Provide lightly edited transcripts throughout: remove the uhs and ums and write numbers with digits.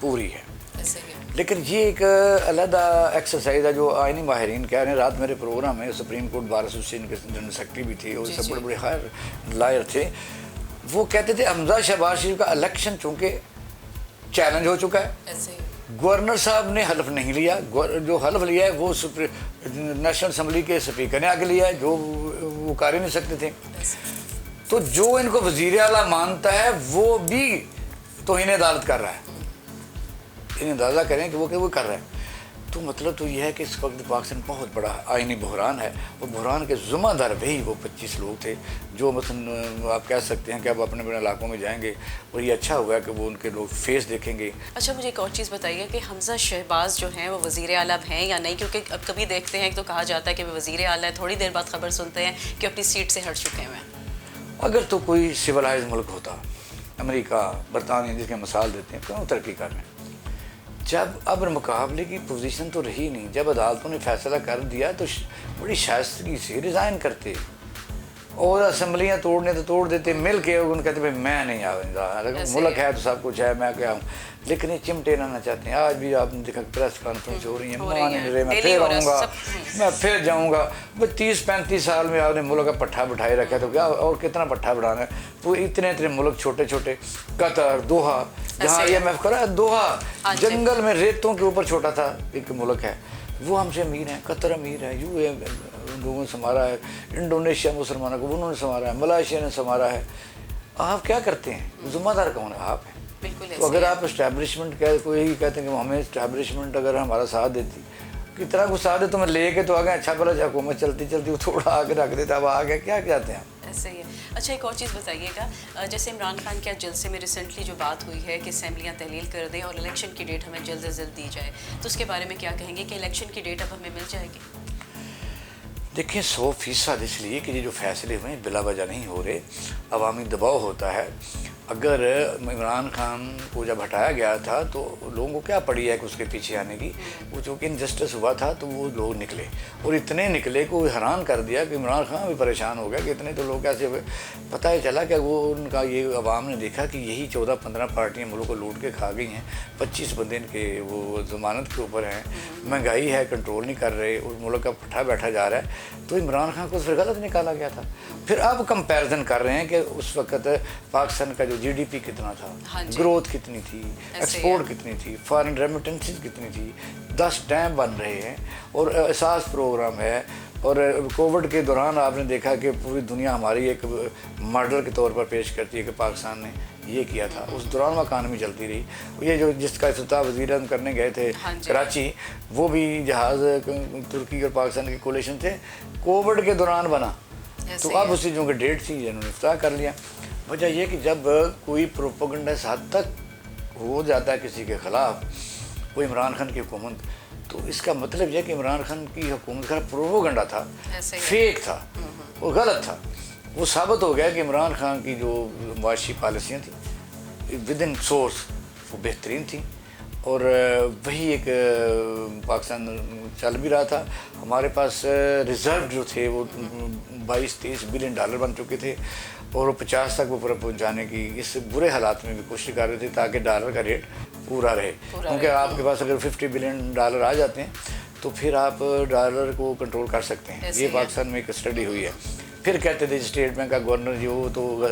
پوری ہے. ایسے ہی لیکن یہ ایک علیحدہ ایکسرسائز ہے جو آئینی ماہرین کہہ رہے ہیں. رات میرے پروگرام میں سپریم کورٹ بار ایسوسیشن کے جنرل سیکرٹری بھی تھے اور سب بڑے بڑے ہائر لائر تھے. وہ کہتے تھے حمزہ شہباز شریف کا الیکشن چونکہ چیلنج ہو چکا ہے, ایسے ہی گورنر صاحب نے حلف نہیں لیا, جو حلف لیا ہے وہ نیشنل اسمبلی کے اسپیکر نے آگے لیا ہے جو وہ کر ہی نہیں سکتے تھے. تو جو ان کو وزیر اعلیٰ مانتا ہے وہ بھی توہین عدالت کر رہا ہے. انہیں اندازہ کریں کہ وہ کر رہا ہے. تو مطلب تو یہ ہے کہ اس وقت پاکستان بہت بڑا آئینی بحران ہے, اور بحران کے ذمہ دار وہی وہ 25 لوگ تھے جو مثلا آپ کہہ سکتے ہیں کہ اب اپنے اپنے علاقوں میں جائیں گے, اور یہ اچھا ہوا کہ وہ ان کے لوگ فیس دیکھیں گے. اچھا مجھے ایک اور چیز بتائیے کہ حمزہ شہباز جو ہیں وہ وزیر اعلیٰ ہیں یا نہیں, کیونکہ اب کبھی دیکھتے ہیں تو کہا جاتا ہے کہ وہ وزیر اعلیٰ ہے, تھوڑی دیر بعد خبر سنتے ہیں کہ اپنی سیٹ سے ہٹ چکے ہیں. اگر تو کوئی سولائز ملک ہوتا, امریکہ برطانیہ جس کے مثال دیتے ہیں, کیوں ترقی کر رہے ہیں. جب اب مقابلے کی پوزیشن تو رہی نہیں, جب عدالتوں نے فیصلہ کر دیا تو بڑی شائستگی سے ریزائن کرتے, اور اسمبلیاں توڑنے تو توڑ دیتے, مل کے ان کہتے بھائی میں نہیں آؤں, ملک ہے تو سب کچھ ہے, میں کیا ہوں. لیکن یہ چمٹے نہ چاہتے ہیں. آج بھی آپ نے دیکھا پریس کانفرنس ہو رہی ہیں, میں پھر آؤں گا, میں پھر جاؤں گا. وہ 30-35 سال میں آپ نے ملک کا پٹھا بٹھائے رکھا, تو کیا اور کتنا پٹھا بڑھانا ہے. وہ اتنے ملک چھوٹے چھوٹے, قطر, دوحہ, جہاں IMF کرا, دوحہ جنگل میں ریتوں کے اوپر چھوٹا تھا ایک ملک ہے, وہ ہم سے امیر ہیں. قطر امیر ہے, UAE لوگوں نے سنبھالا ہے, انڈونیشیا مسلمانوں کو انہوں نے سنبھالا ہے, ملائیشیا نے سنبھالا ہے. آپ کیا کرتے ہیں؟ ذمہ دار کون ہے؟ آپ ہیں. تو اگر آپ اسٹیبلشمنٹ کوئی کہتے ہیں کہ ہمیں اسٹیبلشمنٹ اگر ہمارا ساتھ دیتی, کتنا کچھ ساتھ دے تو میں لے کے تو آ گئے, اچھا بھلا حکومت چلتی چلتی وہ تھوڑا آگے رکھ دیتا, اب آ گئے, کیا کہتے ہیں آپ. ایسے ہی ہے. اچھا ایک اور چیز بتائیے گا, جیسے عمران خان کے جلسے میں ریسنٹلی جو بات ہوئی ہے کہ اسمبلیاں تحلیل کر دیں اور الیکشن کی ڈیٹ ہمیں جلد از جلد دی جائے, تو اس کے بارے میں کیا کہیں گے کہ الیکشن کی ڈیٹ اب ہمیں مل جائے گی؟ دیکھیں 100% اس لیے کہ یہ جو فیصلے ہوئے ہیں بلا وجہ نہیں ہو رہے, عوامی دباؤ ہوتا ہے. اگر عمران خان کو جب ہٹایا گیا تھا تو لوگوں کو کیا پڑی ہے کہ اس کے پیچھے آنے کی, وہ چونکہ انجسٹس ہوا تھا تو وہ لوگ نکلے, اور اتنے نکلے کو حیران کر دیا کہ عمران خان بھی پریشان ہو گیا کہ اتنے تو لوگ کیسے ہوئے. پتہ ہی چلا کہ وہ ان کا یہ عوام نے دیکھا کہ یہی 14-15 پارٹیاں ملک کو لوٹ کے کھا گئی ہیں, 25 بندے ان کے وہ ضمانت کے اوپر ہیں, مہنگائی ہے, کنٹرول نہیں کر رہے, اور ملک کا پٹھا بیٹھا جا رہا ہے. تو عمران خان کو پھر غلط نکالا گیا تھا. پھر اب کمپیریزن کر رہے ہیں کہ اس وقت پاکستان کا جو GDP کتنا تھا, گروتھ کتنی تھی, ایکسپورٹ کتنی تھی, فارن ریمیٹنسز کتنی تھی, 10 ڈیم بن رہے ہیں, اور احساس پروگرام ہے. اور کووڈ کے دوران آپ نے دیکھا کہ پوری دنیا ہماری ایک ماڈل کے طور پر پیش کرتی ہے کہ پاکستان نے یہ کیا تھا. اس دوران وہ اکانومی چلتی رہی. یہ جو جس کا افتتاح وزیر اعظم کرنے گئے تھے کراچی, وہ بھی جہاز ترکی اور پاکستان کے کولیشن تھے, کووڈ کے دوران بنا. تو اب اسی جو کہ ڈیٹ تھی انہوں نے افتتاح کر لیا. وجہ یہ کہ جب کوئی پروپیگنڈا اس حد تک ہو جاتا ہے کسی کے خلاف, وہ عمران خان کی حکومت, تو اس کا مطلب یہ کہ عمران خان کی حکومت کا پروپیگنڈا تھا, فیک تھا, وہ غلط تھا. وہ ثابت ہو گیا کہ عمران خان کی جو معاشی پالیسیاں تھیں ود ان سورس وہ بہترین تھیں, اور وہی ایک پاکستان چل بھی رہا تھا. ہمارے پاس ریزرو جو تھے وہ 22-23 بلین ڈالر بن چکے تھے, اور وہ 50 تک وہ پہنچانے کی اس برے حالات میں بھی کوشش کر رہے تھے تاکہ ڈالر کا ریٹ پورا رہے. کیونکہ آپ کے پاس اگر 50 بلین ڈالر آ جاتے ہیں تو پھر آپ ڈالر کو کنٹرول کر سکتے ہیں. یہ پاکستان میں ایک اسٹڈی ہوئی ہے. پھر کہتے تھے اسٹیٹ بینک کا گورنر جو وہ تو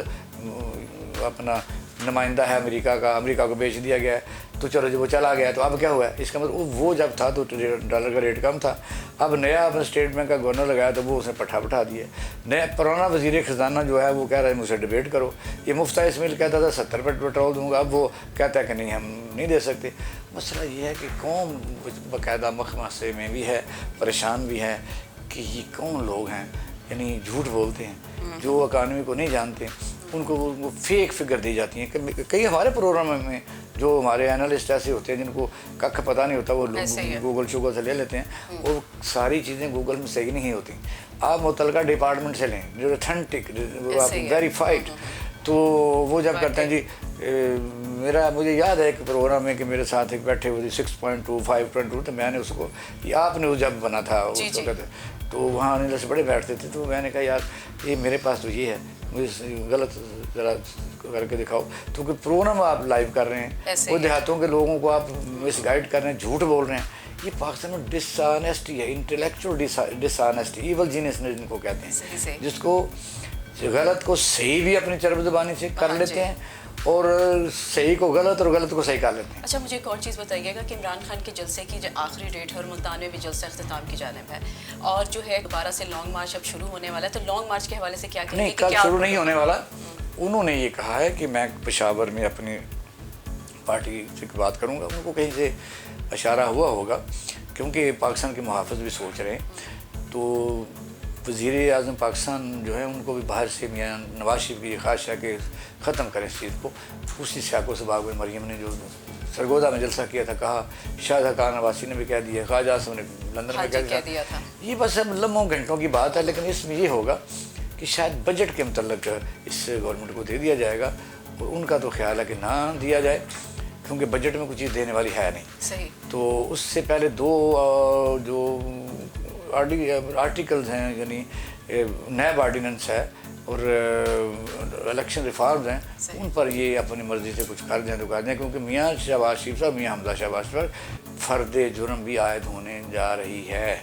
اپنا نمائندہ ہے امریکہ کا, امریکہ کو بیچ دیا گیا ہے, تو چلو جب وہ چلا گیا تو اب کیا ہوا ہے. اس کا مطلب وہ جب تھا تو ڈالر کا ریٹ کم تھا, اب نیا اپنا اسٹیٹ بینک کا گورنر لگایا تو وہ اس نے پٹھا بٹھا دیا. نیا پرانا وزیر خزانہ جو ہے وہ کہہ رہا ہے مجھ سے ڈیبیٹ کرو. یہ مفتہ اسمیل کہتا تھا 70 پہ پیٹرول دوں گا, اب وہ کہتا ہے کہ نہیں ہم نہیں دے سکتے. مسئلہ یہ ہے کہ قوم باقاعدہ مخمصے میں بھی ہے, پریشان بھی ہے کہ یہ کون لوگ ہیں, یعنی جھوٹ بولتے ہیں, جو اکانومی کو نہیں جانتے, ان کو وہ فیک فگر دی جاتی ہیں. کئی ہمارے پروگرام میں جو ہمارے انالسٹ ایسے ہوتے ہیں جن کو ککھ پتہ نہیں ہوتا, وہ لوگ گوگل شوگل سے لے لیتے ہیں, اور ساری چیزیں گوگل میں صحیح نہیں ہوتی. آپ متعلقہ ڈپارٹمنٹ سے لیں جو اتھینٹک, ویریفائڈ, تو وہ جب کرتے ہیں. جی مجھے یاد ہے ایک پروگرام میں کہ میرے ساتھ ایک بیٹھے ہوئے 6.2 5.2, تو میں نے اس کو, یہ آپ نے جب بنا تھا اس وقت, تو وہاں انہیں سے بڑے بیٹھتے تھے, تو میں نے کہا یار یہ میرے پاس تو یہ ہے, مجھے غلط ذرا کر کے دکھاؤ. تو کہ پروگرام آپ لائیو کر رہے ہیں, وہ دیہاتوں کے لوگوں کو آپ مس گائڈ کر رہے ہیں, جھوٹ بول رہے ہیں. یہ پاکستان میں ڈس آنیسٹی ہے, انٹلیکچوئل ڈس آنیسٹی, ایول جینیس جن کو کہتے ہیں, جس کو غلط کو صحیح بھی اپنی چرب زبانی سے کر لیتے ہیں اور صحیح کو غلط اور غلط کو صحیح کر لیتے ہیں. اچھا مجھے ایک اور چیز بتائیے گا کہ عمران خان کے جلسے کی جو آخری ڈیٹ ہے اور ملتان میں بھی جلسہ اختتام کی جانب ہے, اور جو ہے دوبارہ سے لانگ مارچ اب شروع ہونے والا ہے, تو لانگ مارچ کے حوالے سے کیا کہیں گے؟ نہیں, کل شروع نہیں ہونے والا. انہوں نے یہ کہا ہے کہ میں پشاور میں اپنی پارٹی سے بات کروں گا. ان کو کہیں سے اشارہ ہوا ہوگا, کیونکہ پاکستان کے محافظ بھی سوچ رہے ہیں. تو وزیر اعظم پاکستان جو ہے ان کو بھی باہر سے میاں نواز شریف کی خواہش ہے کہ ختم کریں اس چیز کو. اسی سیاق و سباق میں مریم نے جو سرگودا میں جلسہ کیا تھا, کہا شاہجہاں خان نواسی نے بھی کہہ دیا, خواجہ اعظم نے لندن میں کہہ دیا تھا. یہ بس اب لمحوں گھنٹوں کی بات ہے, لیکن اس میں یہ ہوگا کہ شاید بجٹ کے متعلق اس گورنمنٹ کو دے دیا جائے گا, اور ان کا تو خیال ہے کہ نہ دیا جائے, کیونکہ بجٹ میں کچھ چیز دینے والی ہے نہیں. صحیح. تو اس سے پہلے دو جو آرٹیکلز ہیں, یعنی نیب آرڈیننس ہے اور الیکشن ریفارمز ہیں, ان پر یہ اپنی مرضی سے کچھ کر دیں تو کر دیں, کیونکہ میاں شہباز شریف صاحب, میاں حمزہ شہباز پر فرد جرم بھی عائد ہونے جا رہی ہے,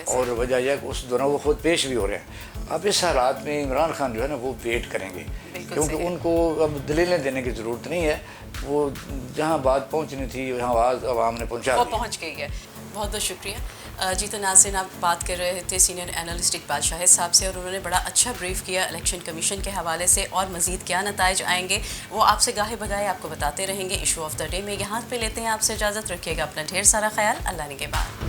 اور وجہ یہ کہ اس دوران وہ خود پیش بھی ہو رہے ہیں. اب اس حالات میں عمران خان جو ہے نا وہ ویٹ کریں گے, کیونکہ ان کو اب دلیلیں دینے کی ضرورت نہیں ہے. وہ جہاں بات پہنچنی تھی وہاں آواز عوام نے پہنچا دی, وہ پہنچ گئی ہے. بہت بہت شکریہ. جی تو ناظرین, آپ بات کر رہے تھے سینئر اینالسٹ اقبال شاہد صاحب سے, اور انہوں نے بڑا اچھا بریف کیا الیکشن کمیشن کے حوالے سے, اور مزید کیا نتائج آئیں گے وہ آپ سے گاہے بگاہے آپ کو بتاتے رہیں گے. ایشو آف دا ڈے میں یہاں پہ لیتے ہیں آپ سے اجازت. رکھیے گا اپنا ڈھیر سارا خیال. اللہ نگہبان.